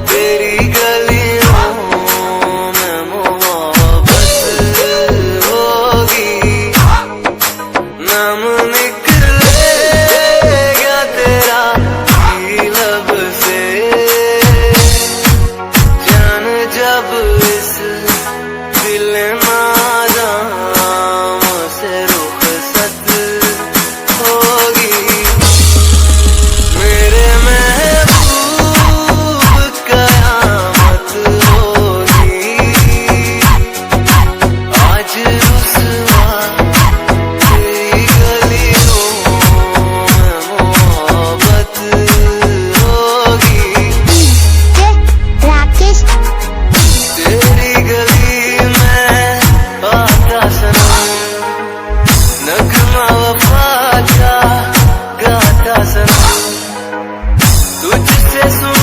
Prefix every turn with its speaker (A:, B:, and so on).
A: तेरी गलियों में मोहब्बत होगी, नाम निकलेगा तेरा लब से, जान जब इस दिल नाज़ाम से रुखसत होगी, मेरे महबूब कयामत होगी, आज रुसवा तेरी गलियों में मोहब्बत होगी,
B: राकेश
A: तेरी गली में आता सनम, नगमा वफा का गाता सनम, तुझसे सुन